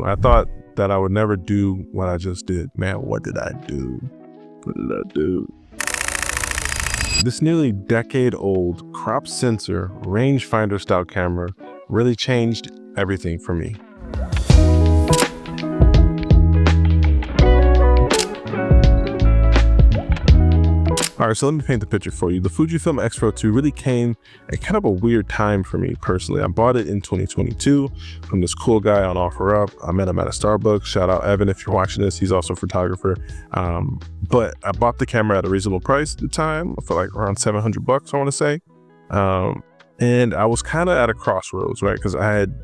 I thought that I would never do what I just did. Man, what did I do? What did I do? This nearly decade-old crop sensor rangefinder style camera really changed everything for me. All right, so let me paint the picture for you. The Fujifilm X-Pro2 really came at kind of a weird time for me personally. I bought it in 2022 from this cool guy on OfferUp. I met him at a Starbucks. Shout out Evan if you're watching this. He's also a photographer. But I bought the camera at a reasonable price at the time, for like around 700 bucks, I want to say. And I was kind of at a crossroads, right? Because I had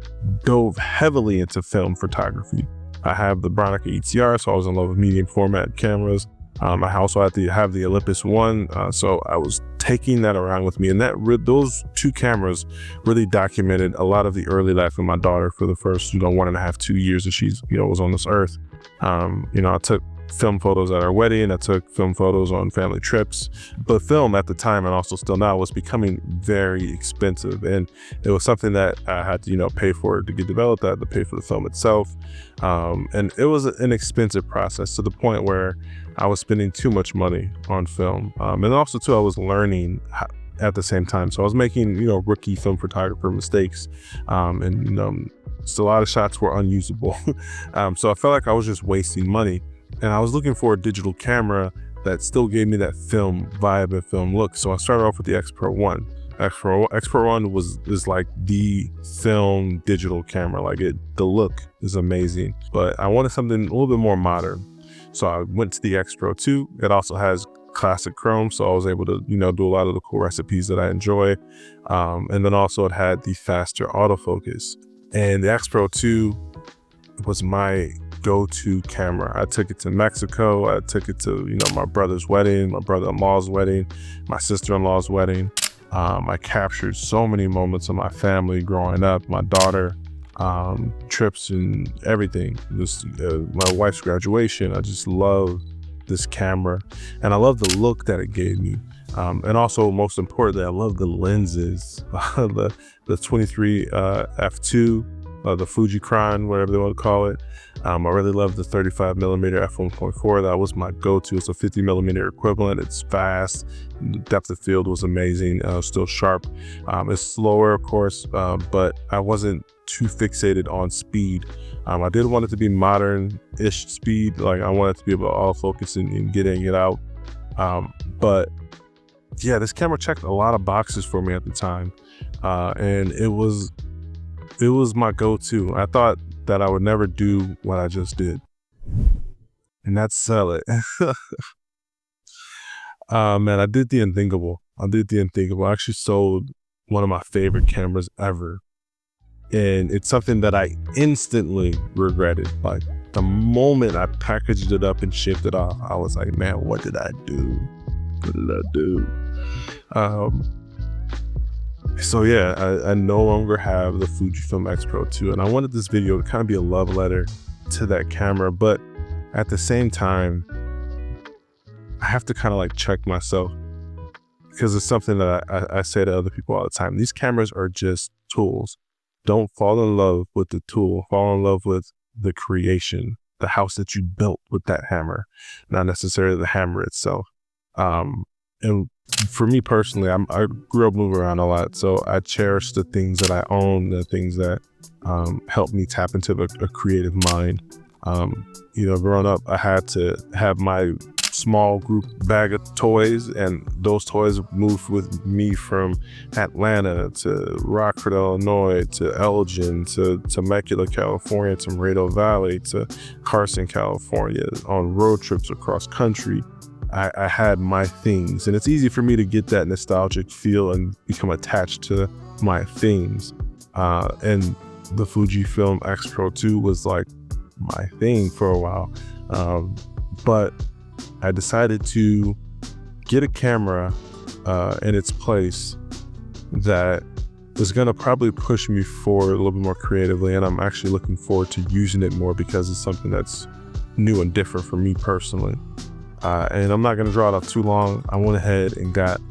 dove heavily into film photography. I have the Bronica ETR, so I was in love with medium format cameras. I also had to have the Olympus One, so I was taking that around with me, and those two cameras really documented a lot of the early life of my daughter for the first 1.5, 2 years that she's was on this earth. I took film photos at our wedding. I took film photos on family trips, but film at the time and also still now was becoming very expensive, and it was something that I had to pay for to get developed. I had to pay for the film itself, and it was an expensive process to the point where I was spending too much money on film, and also too I was learning at the same time. So I was making rookie film photographer mistakes, and just a lot of shots were unusable. So I felt like I was just wasting money. And I was looking for a digital camera that still gave me that film vibe and film look. So I started off with the X-Pro1. X-Pro1 is like the film digital camera. The look is amazing, but I wanted something a little bit more modern. So I went to the X-Pro2. It also has classic chrome, so I was able to do a lot of the cool recipes that I enjoy. And then also it had the faster autofocus. And the X-Pro2 was my go-to camera. I took it to Mexico. I took it to my brother's wedding, my brother-in-law's wedding, my sister-in-law's wedding. I captured so many moments of my family growing up, my daughter, trips and everything. My wife's graduation. I just love this camera, and I love the look that it gave me. And also, most importantly, I love the lenses. the 23 f2. The Fujifilm, whatever they want to call it. I really love the 35mm f1.4. That was my go-to. It's a 50mm equivalent. It's fast. The depth of field was amazing. Still sharp. It's slower, of course, but I wasn't too fixated on speed. I did want it to be modern-ish speed. I wanted to be able to autofocus and get in and get out. But yeah, this camera checked a lot of boxes for me at the time, and it was my go-to. I thought that I would never do what I just did, and that's sell it. Man, I did the unthinkable. I actually sold one of my favorite cameras ever, and it's something that I instantly regretted. The moment I packaged it up and shipped it off, I was like, man, what did I do? So yeah, I no longer have the Fujifilm X-Pro2, and I wanted this video to kind of be a love letter to that camera, but at the same time, I have to kind of check myself, because it's something that I say to other people all the time. These cameras are just tools. Don't fall in love with the tool. Fall in love with the creation, the house that you built with that hammer, not necessarily the hammer itself. And for me personally, I grew up moving around a lot, so I cherish the things that I own, the things that help me tap into a creative mind. Growing up, I had to have my small group bag of toys, and those toys moved with me from Atlanta to Rockford, Illinois, to Elgin, to Temecula, California, to Moreno Valley, to Carson, California, on road trips across country. I had my things, and it's easy for me to get that nostalgic feel and become attached to my things. And the Fujifilm X-Pro2 was my thing for a while. But I decided to get a camera in its place that is going to probably push me forward a little bit more creatively, and I'm actually looking forward to using it more because it's something that's new and different for me personally. And I'm not going to draw it out too long. I went ahead and got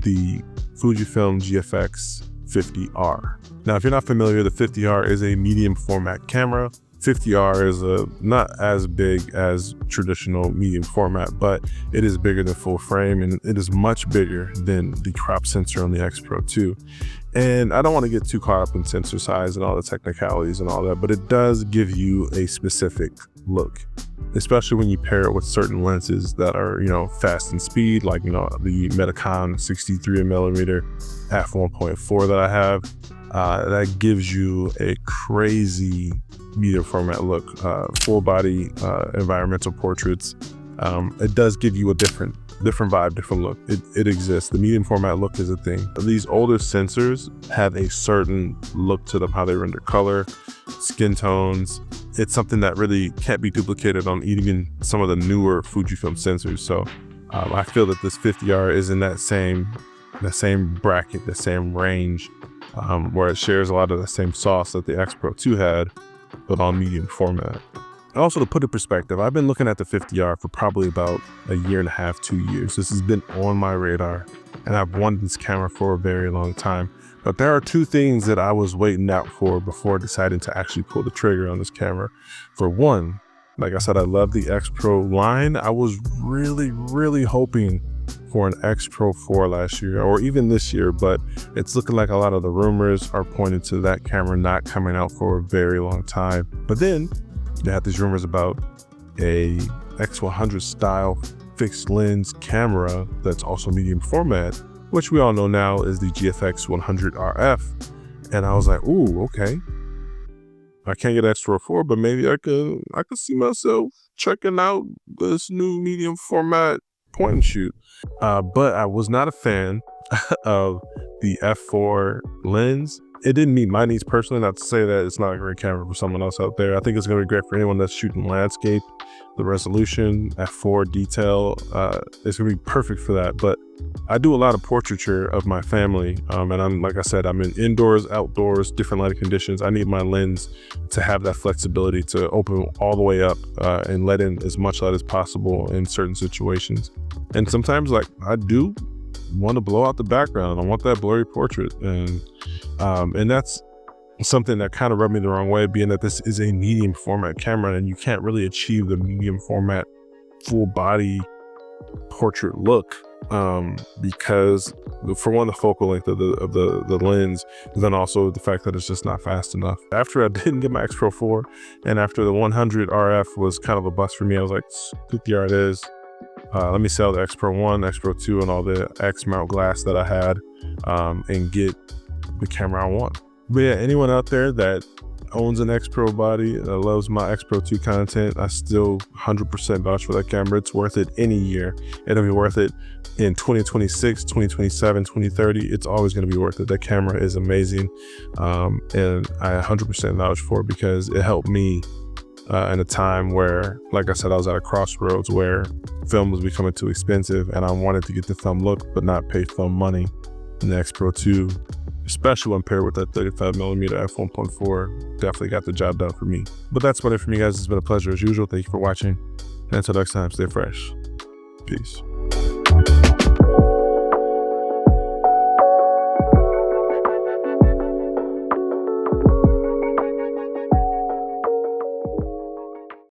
the Fujifilm GFX 50R. Now, if you're not familiar, the 50R is a medium format camera. 50R is not as big as traditional medium format, but it is bigger than full frame, and it is much bigger than the crop sensor on the X-Pro2. And I don't want to get too caught up in sensor size and all the technicalities and all that, but it does give you a specific look, especially when you pair it with certain lenses that are, fast in speed, like, the Metacon 63mm f1.4 that I have. That gives you a crazy medium format look, full body environmental portraits. It does give you a different vibe, different look. It exists. The medium format look is a thing. These older sensors have a certain look to them, how they render color, skin tones. It's something that really can't be duplicated on even some of the newer Fujifilm sensors. So I feel that this 50R is in that same bracket, the same range, where it shares a lot of the same sauce that the X-Pro2 had, but on medium format. Also, to put in perspective, I've been looking at the 50R for probably about a year and a half, 2 years. This has been on my radar, and I've wanted this camera for a very long time. But there are two things that I was waiting out for before deciding to actually pull the trigger on this camera. For one, like I said, I love the X-Pro line. I was really, really hoping for an X-Pro4 last year, or even this year, but it's looking like a lot of the rumors are pointing to that camera not coming out for a very long time. But then they had these rumors about a X100 style fixed lens camera that's also medium format, which we all know now is the GFX 100 RF. And I was like, ooh, okay. I can't get X-Pro4, but maybe I could see myself checking out this new medium format point and shoot. But I was not a fan of the f4 lens. It didn't meet my needs personally, not to say that it's not a great camera for someone else out there. I think it's going to be great for anyone that's shooting landscape. The resolution, f4 detail, it's going to be perfect for that. But I do a lot of portraiture of my family, and like I said, I'm in indoors, outdoors, different lighting conditions. I need my lens to have that flexibility to open all the way up and let in as much light as possible in certain situations. And sometimes, like, I do want to blow out the background. I want that blurry portrait, and that's something that kind of rubbed me the wrong way, being that this is a medium format camera and you can't really achieve the medium format full body portrait look because, for one, the focal length of the lens, and then also the fact that it's just not fast enough. After I didn't get my X-Pro4, and after the 100 RF was kind of a bust for me, I was like, 50R it is. Let me sell the X-Pro1, X-Pro2, and all the X mount glass that I had, and get the camera I want. But yeah, anyone out there that owns an X-Pro body, loves my X-Pro2 content, I still 100% vouch for that camera. It's worth it any year. It'll be worth it in 2026, 2027, 2030. It's always going to be worth it. That camera is amazing, and I 100% vouch for it because it helped me in a time where, like I said, I was at a crossroads where film was becoming too expensive, and I wanted to get the film look but not pay film money. And the X-Pro2, especially when paired with that 35mm f1.4, definitely got the job done for me. But that's about it from you guys. It's been a pleasure as usual. Thank you for watching. And until next time, stay fresh. Peace.